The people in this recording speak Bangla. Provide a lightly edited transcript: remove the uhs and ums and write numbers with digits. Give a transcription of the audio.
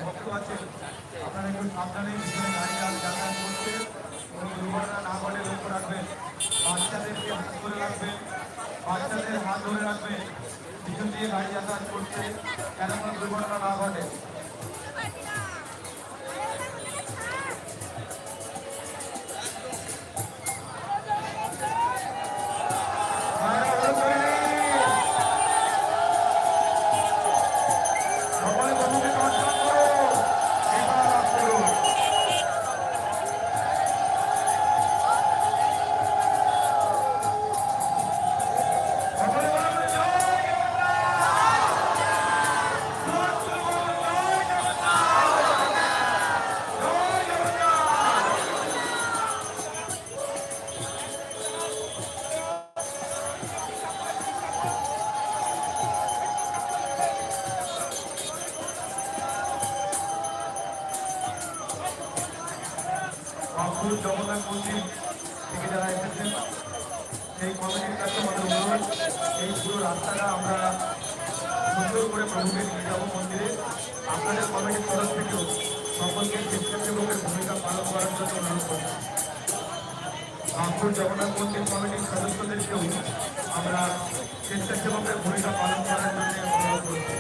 ভক্ত আছে আপনারা একটু সাবধানে পিছনে গাড়ি যাতায়াত করছে কোনো দুর্ঘটনা না ঘটে লক্ষ্য রাখবেন। বাচ্চাদেরকে হাত ধরে রাখবেন, বাচ্চাদের হাত ধরে রাখবেন, পিছন দিয়ে গাড়ি যাতায়াত করছে যেন কোনো দুর্ঘটনা না ঘটে। জগন্নাথ মন্দির থেকে যারা এসেছেন সেই কমিটির কাছে আমাদের অনুরোধ, এই পুরো রাস্তাটা আমরা সুন্দর করে প্রভুকে নিয়ে যাবো মন্দিরে। আপনাদের কমিটির তরফ থেকেও সকলকে স্বেচ্ছাসেবকের ভূমিকা পালন করার জন্য অনুরোধ করি। বাঁকুড় জগন্নাথ মন্দির কমিটির সদস্যদেরকেও আমরা স্বেচ্ছাসেবকের ভূমিকা পালন করার জন্য অনুরোধ করছি।